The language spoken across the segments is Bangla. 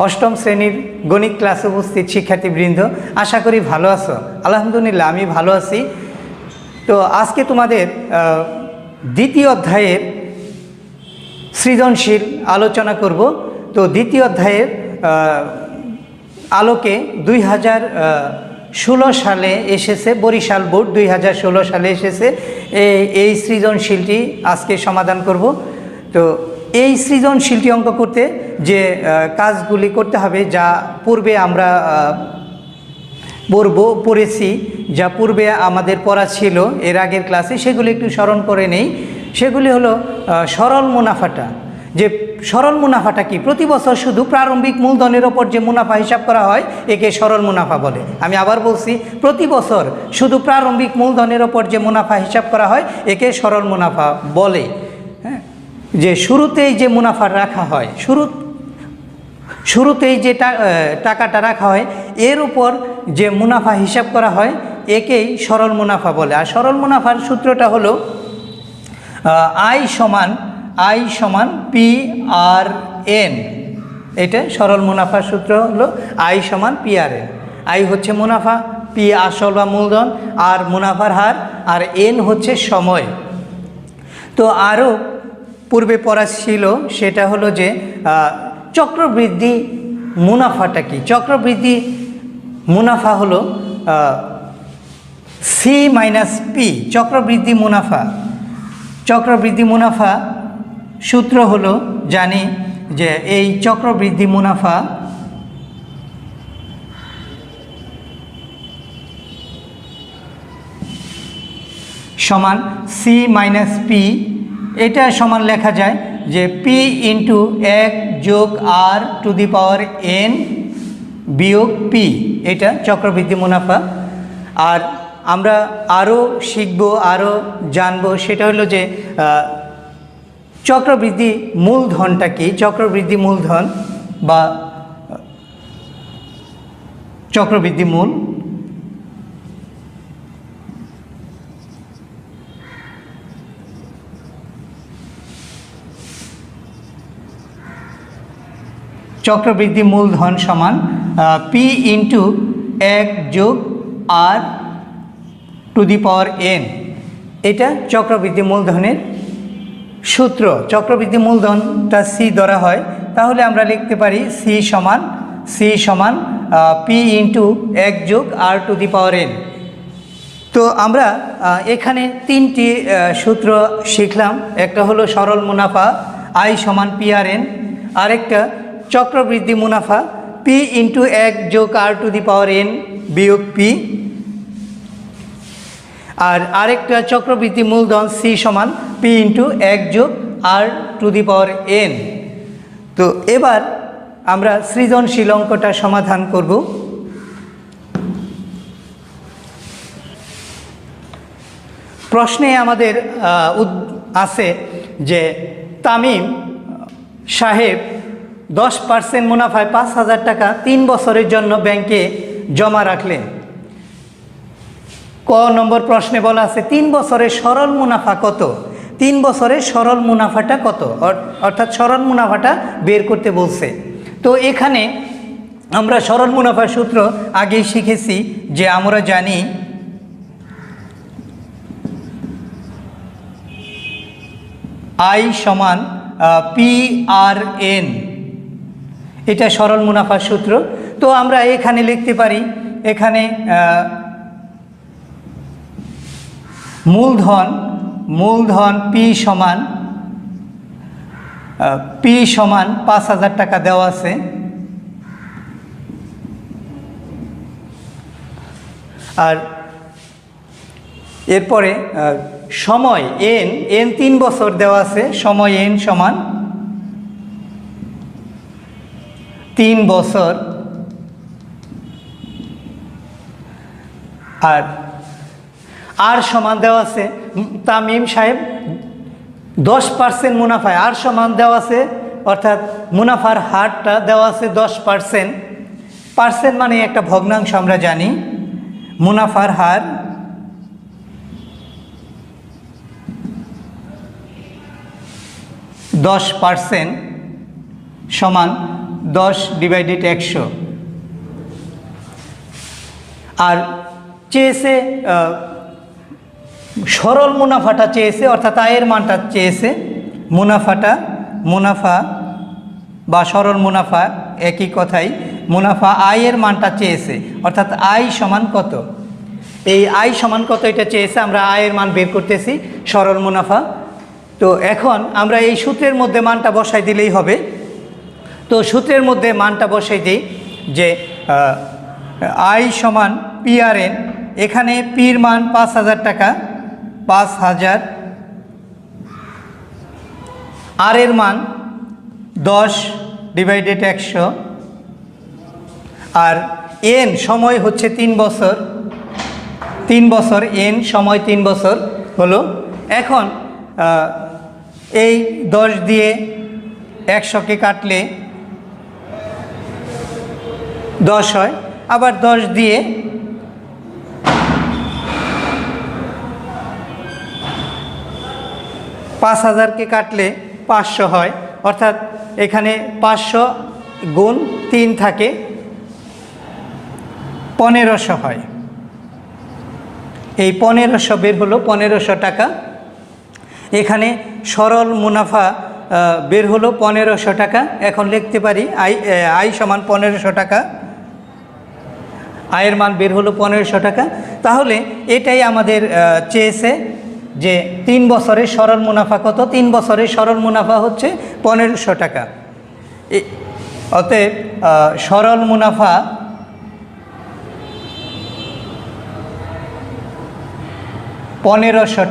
অষ্টম শ্রেণীর গণিত ক্লাসে উপস্থিত শিক্ষার্থীবৃন্দ, আশা করি ভালো আছো। আলহামদুলিল্লাহ আমি ভালো আছি। তো আজকে তোমাদের দ্বিতীয় অধ্যায়ের সৃজনশীল আলোচনা করব। তো দ্বিতীয় অধ্যায়ের আলোকে 2016 সালে এসেছে, বরিশাল বোর্ড 2016 সালে এসেছে এই সৃজনশীলটি আজকে সমাধান করব। তো এই সৃজনশীলটি অঙ্ক করতে কাজগুলি করতে হবে, যা পূর্বে আমরা পড়েছি, যা পূর্বে আমাদের পড়া ছিল এর আগের ক্লাসে, সেগুলি একটু স্মরণ করে নেই। সেগুলি হলো সরল মুনাফাটা। সরল মুনাফাটা কি? প্রতি বছর শুধু প্রারম্ভিক মূলধনের ওপর যে মুনাফা হিসাব করা হয় একে সরল মুনাফা বলে। আমি আবার বলছি, প্রতি বছর শুধু প্রারম্ভিক মূলধনের ওপর যে মুনাফা হিসাব করা হয় একে সরল মুনাফা বলে। হ্যাঁ, যে শুরুতেই যে মুনাফা রাখা হয়, শুরুতেই যে টাকাটা রাখা হয় এর উপর যে মুনাফা হিসাব করা হয় একেই সরল মুনাফা বলে। আর সরল মুনাফার সূত্রটা হলো আই সমান PRN। এটা সরল মুনাফার সূত্র হলো আই সমান PRN। আই হচ্ছে মুনাফা, পি আসল বা মূলধন, আর মুনাফার হার, আর এন হচ্ছে সময়। তো আরও পূর্বে পড়া ছিল, সেটা হলো যে চক্রবৃদ্ধি মুনাফাটা কি? চক্রবৃদ্ধি মুনাফা হলো C-P। চক্রবৃদ্ধি মুনাফা সূত্র হলো, জানি যে এই চক্রবৃদ্ধি মুনাফা সমান C-P। এটা সমান লেখা যায় যে P × 1 + R⁴ - P। এটা চক্রবৃদ্ধি মুনাফা। আর আমরা আরও শিখব, আরও জানব, সেটা হলো যে চক্রবৃদ্ধি মূলধনটা কি? চক্রবৃদ্ধি মূলধন বা চক্রবৃদ্ধি মূল। চক্রবৃদ্ধি মূলধন সমান P × 1 + R⁴ এটা চক্রবৃদ্ধি মূলধনের সূত্র। চক্রবৃদ্ধি মূলধনটা C ধরা হয়, তাহলে আমরা লিখতে পারি C সমান P × 1 + R⁴ তো আমরা এখানে তিনটি সূত্র শিখলাম। একটা হলো সরল মুনাফা I সমান PRN, আরেকটা চক্রবৃদ্ধি মুনাফা P × 1 + R⁴ - P, আর আরেকটা চক্রবৃদ্ধি মূলধন C সমান P × 1 + R⁴ তো এবার আমরা সৃজনশীল অঙ্কটা সমাধান করব। প্রশ্নে আমাদের আছে যে তামিম সাহেব 10% মুনাফায় 5,000 টাকা 3 বছরের জন্য ব্যাংকে জমা রাখলেন। ক নম্বর প্রশ্নে বলা আছে 3 বছরের সরল মুনাফা কত? 3 বছরের সরল মুনাফাটা কত? অর্থাৎ সরল মুনাফাটা বের করতে বলছে। তো এখানে আমরা সরল মুনাফার সূত্র আগেই শিখেছি, যে আমরা জানি I সমান PRN। এটা সরল মুনাফার সূত্র। তো আমরা এখানে লিখতে পারি, এখানে মূলধন P সমান 5,000 টাকা দেওয়া আছে, আর এরপরে সময় n 3 বছর দেওয়া আছে। সময় n সমান 3 বছর, আর আর সমান দেওয়া আছে তামিম সাহেব 10% মুনাফায়, আর সমান দেওয়া আছে, অর্থাৎ মুনাফার হারটা দেওয়া আছে 10%। পার্সেন্ট মানে একটা ভগ্নাংশ, আমরা জানি মুনাফার হার (10% = 10/100। আর চেয়েছে সরল মুনাফাটা চেয়েছে, অর্থাৎ আয়ের মানটা চেয়েছে। মুনাফা বা সরল মুনাফা একই কথাই, মুনাফা আয়ের মানটা চেয়েছে, অর্থাৎ আয় সমান কত। এই আয় সমান কত এটা চেয়েছে, আমরা আয়ের মান বের করতেছি, সরল মুনাফা। তো এখন আমরা এই সূত্রের মধ্যে মানটা বসাই দিলেই হবে। তো সূত্রের মধ্যে মানটা বসাই দিই যে আয় সমান PRN, এখানে পির মান 5,000 টাকা, 5,000, আর এর মান 10/100, আর এন সময় হচ্ছে 3 বছর, 3 বছর, এন সময় 3 বছর হলো। এখন এই 10 দিয়ে 100কে কাটলে 10 হয়, আবার 10 দিয়ে 5,000কে কাটলে 500 হয়, অর্থাৎ এখানে 500 গুণ 3 থাকে, 1500 হয়। এই 1500 বের হলো, 1500 টাকা। এখানে সরল মুনাফা বের হলো 1500 টাকা। এখন লিখতে পারি আয় সমান 1500 টাকা, আয়ের মান বের হলো 1500 টাকা। তাহলে এটাই আমাদের চেয়েছে যে 3 বছরের সরল মুনাফা কত। 3 বছরের সরল মুনাফা হচ্ছে 1500 টাকা। অতএব সরল মুনাফা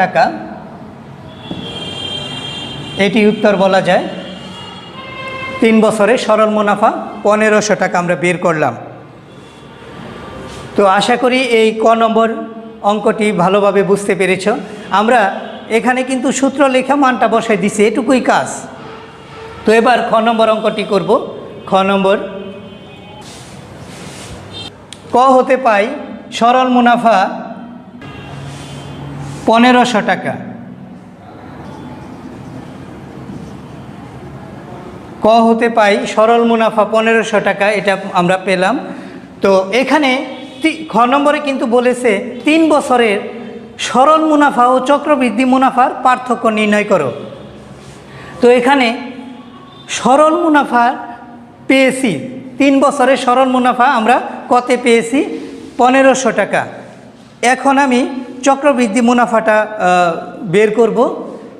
টাকা, এটি উত্তর বলা যায়। 3 বছরে সরল মুনাফা 1500 টাকা আমরা বের করলাম। তো আশা করি এই ক নম্বর অঙ্কটি ভালোভাবে বুঝতে পেরেছ। আমরা এখানে কিন্তু সূত্র লেখা মানটা বসাই দিছি, এটুকুই কাজ। তো এবার খ নম্বর অঙ্কটি করব। খ নম্বর, ক হতে পাই সরল মুনাফা 1500 টাকা। ক হতে পাই সরল মুনাফা 1500 টাকা, এটা আমরা পেলাম। তো এখানে খ নম্বরে কিন্তু বলেছে 3 বছরের সরল মুনাফা ও চক্রবৃদ্ধি মুনাফার পার্থক্য নির্ণয় করো। তো এখানে সরল মুনাফা পেয়েছি, 3 বছরের সরল মুনাফা আমরা কতে পেয়েছি, 1500 টাকা। এখন আমি চক্রবৃদ্ধি মুনাফাটা বের করব।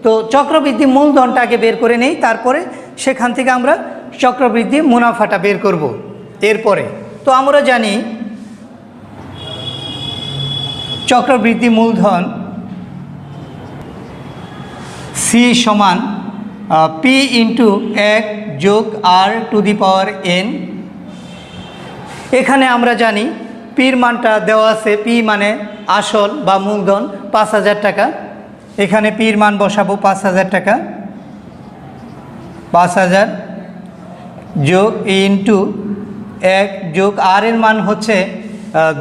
তো চক্রবৃদ্ধি মূলধনটা আগে বের করে নেই, তারপরে সেখান থেকে আমরা চক্রবৃদ্ধি মুনাফাটা বের করব এরপরে। তো আমরা জানি চক্রবৃদ্ধি মূলধন সি সমান পি ইন্টু 1 যোগ r⁴n। এখানে আমরা জানি পির মানটা দেওয়া আছে, পি মানে আসল বা মূলধন 5,000 টাকা। এখানে পির মান বসাবো 5,000 টাকা, 5,000 যোগ ইন্টু 1 যোগ আর এর মান হচ্ছে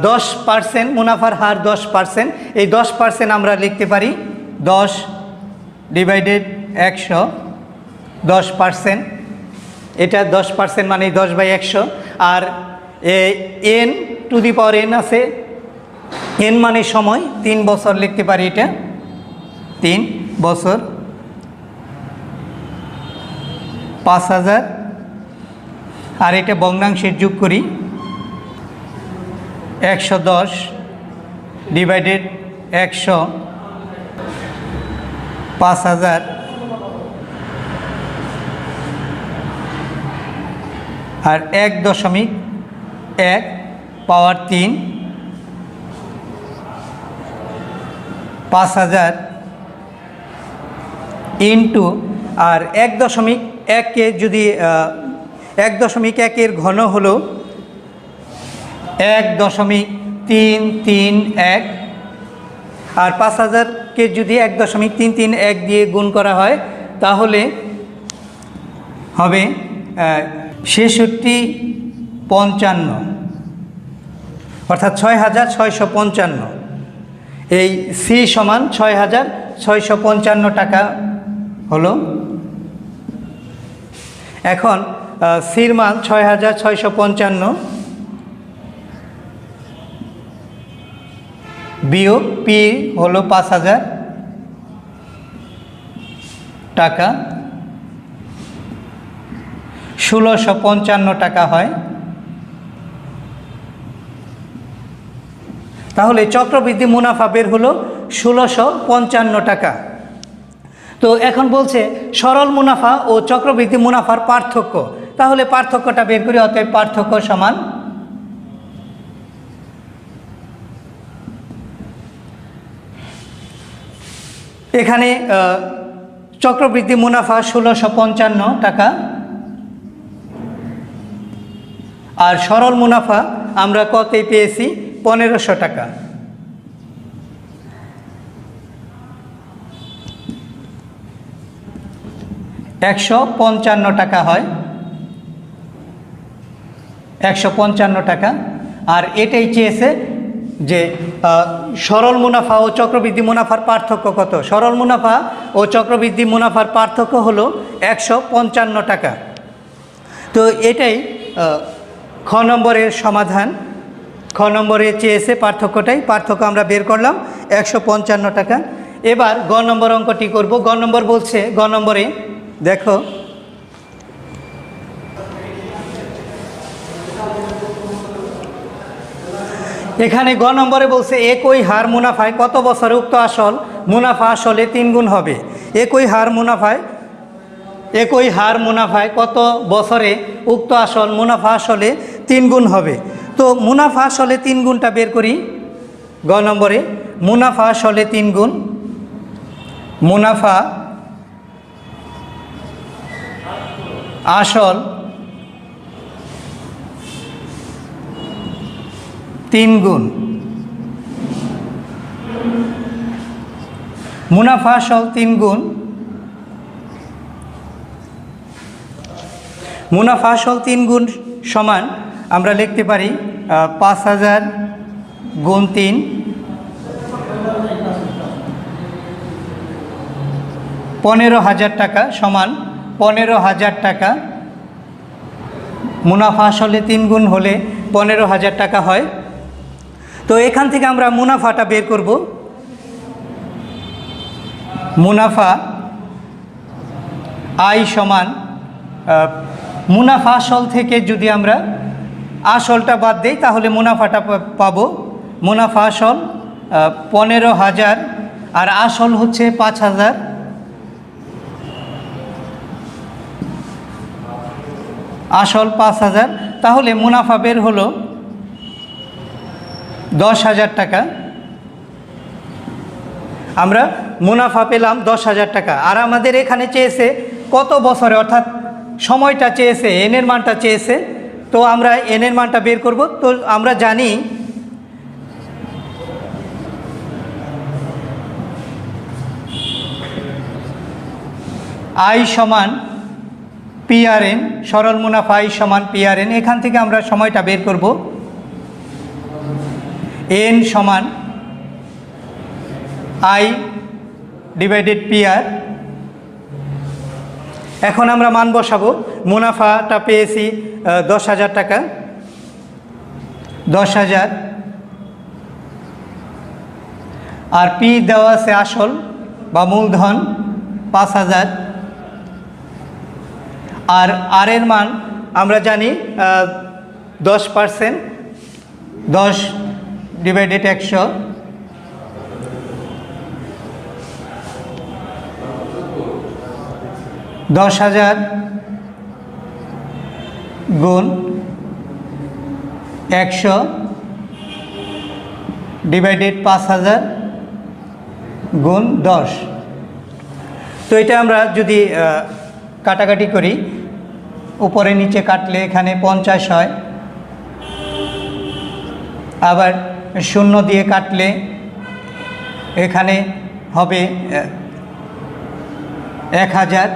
10%, মুনাফার হার 10%। এই 10% আমরা লিখতে পারি 10/100, 10%। এটা 10% মানে 10/100। আর n⁴n আছে, n মানে সময়, 3 বছর লিখতে পারি, এটা 3 বছর। 5,000 আর এটা ভগ্নাংশের যোগ করি, 110/100, 5,000 আর 1.1 পাওয়ার 3, 5,000 ইন্টু আর 1.1কে যদি 1.1 ঘন হলো 1.331, আর 5,000কে যদি 1.331 দিয়ে গুণ করা হয় তাহলে হবে 6655, অর্থাৎ 6,655। এই সি সমান 6,655 টাকা হলো। এখন সির মান 6,655 বিয়োগ পি হলো 5,000 টাকা, 1,655 টাকা হয়। তাহলে চক্রবৃদ্ধি মুনাফা বের হলো 1,655 টাকা। তো এখন বলছে সরল মুনাফা ও চক্রবৃদ্ধি মুনাফার পার্থক্য। তাহলে পার্থক্যটা বের করি। অতএব পার্থক্য সমান এখানে চক্রবৃদ্ধি মুনাফা 1,655 টাকা আর সরল মুনাফা আমরা কতই পেয়েছি 1,500 টাকা। $155 টাকা হয়, 155 টাকা। আর এটাই চেয়েছে যে সরল মুনাফা ও চক্রবৃদ্ধি মুনাফার পার্থক্য কত। সরল মুনাফা ও চক্রবৃদ্ধি মুনাফার পার্থক্য হলো 155 টাকা। তো এটাই খ নম্বরের সমাধান। খ নম্বরে চেয়েছে পার্থক্যটাই, পার্থক্য আমরা বের করলাম 155 টাকা। এবার গ নম্বর অঙ্কটি করব। গ নম্বর বলছে, গ নম্বরে দেখো এখানে গ নম্বরে বলছে একই হার মুনাফায় কত বছরে উক্ত আসল মুনাফা আসলে 3 গুণ হবে। একই হার মুনাফায় কত বছরে উক্ত আসল মুনাফা আসলে 3 গুণ হবে। তো মুনাফা আসলে 3 গুণটা বের করি। গ নম্বরে মুনাফা আসলে 3 গুণ, মুনাফা আসল 3 গুণ, মুনাফা আসল 3 গুণ, মুনাফা আসল 3 গুণ সমান আমরা লিখতে পারি 5,000 গুণ 3 15,000 টাকা সমান 15,000 টাকা। মুনাফা আসলে 3 গুণ হলে 15,000 টাকা হয়। তো এখান থেকে আমরা মুনাফাটা বের করব। মুনাফা আয় সমান মুনাফা আসল থেকে যদি আমরা আসলটা বাদ দেই তাহলে মুনাফাটা পাবো। মুনাফা আসল 15,000 আর আসল হচ্ছে 5,000। আসল 5,000, তাহলে মুনাফা বের হলো 10,000 টাকা। আমরা মুনাফা পেলাম 10,000 টাকা। আর আমাদের এখানে চেয়েছে কত বছরে, অর্থাৎ সময়টা চেয়েছে, এনের মানটা চেয়েছে। তো আমরা এনের মানটা বের করব। তো আমরা জানি আই সমান PRN, সরল মুনাফা আই সমান PRN। এখান থেকে আমরা সময়টা বের করব। এন সমান আই ডিভাইডেড PR। এখন আমরা মান বসাবো। মুনাফাটা পেয়েছি 10,000 টাকা, 10,000 আর পি দেওয়া আছে আসল বা মূলধন 5,000 আর আর এর মান আমরা জানি 10%, 10 ডিভাইডেড 100। $10,000 গুণ 100 ডিভাইডেড 5,000 গুণ 10। তো এটা আমরা যদি কাটাকাটি করি, উপরে নিচে কাটলে এখানে 50 হয়, আবার শূন্য দিয়ে কাটলে এখানে হবে 1,000,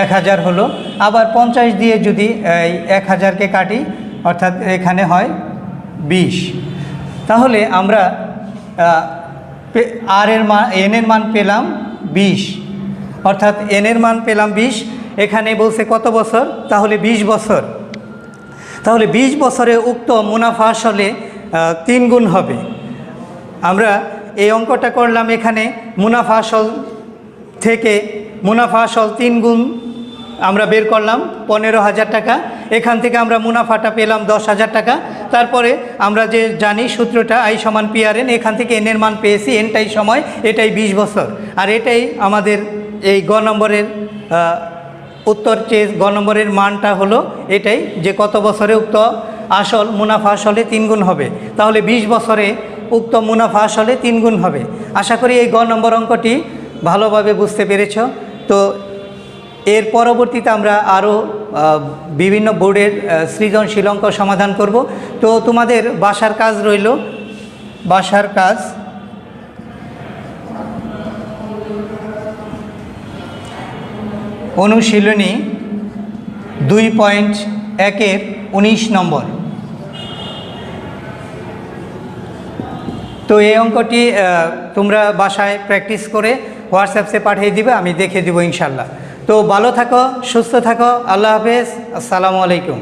1,000 হলো। আবার 50 দিয়ে যদি এই 1,000কে কাটি অর্থাৎ এখানে হয় 20। তাহলে আমরা আর এর মান, এন এর মান পেলাম 20, অর্থাৎ এন এর মান পেলাম 20। এখানে বলছে কত বছর, তাহলে 20 বছর। তাহলে 20 বছরে উক্ত মুনাফা আসলে 3 গুণ হবে। আমরা এই অঙ্কটা করলাম, এখানে মুনাফা আসল থেকে মুনাফা আসল 3 গুণ আমরা বের করলাম 15,000 টাকা। এখান থেকে আমরা মুনাফাটা পেলাম 10,000 টাকা। তারপরে আমরা যে জানি সূত্রটা আই সমান পি আর এন, এখান থেকে এনের মান পেয়েছি, এনটাই সময়, এটাই 20 বছর। আর এটাই আমাদের এই গ নম্বরের উত্তর চেয়ে গ নম্বরের মানটা হলো এটাই, যে কত বছরে উক্ত আসল মুনাফা আসলে 3 গুণ হবে। তাহলে 20 বছরে উক্ত মুনাফা আসলে 3 গুণ হবে। আশা করি এই গ নম্বর অঙ্কটি ভালোভাবে বুঝতে পেরেছ। তো এর পরবর্তীতে আমরা আরও বিভিন্ন বোর্ডের সৃজনশীল অঙ্ক সমাধান করব। তো তোমাদের বাসার কাজ রইল, বাসার কাজ অনুশীলনী 2.1-এর 19 নম্বর। তো এই অঙ্কটি তোমরা বাসায় প্র্যাকটিস করে হোয়াটসঅ্যাপে পাঠিয়ে দিবে, আমি দেখে দিব ইনশাল্লাহ। তো ভালো থাকো, সুস্থ থাকো, আল্লাহ হাফেজ, আসসালামু আলাইকুম।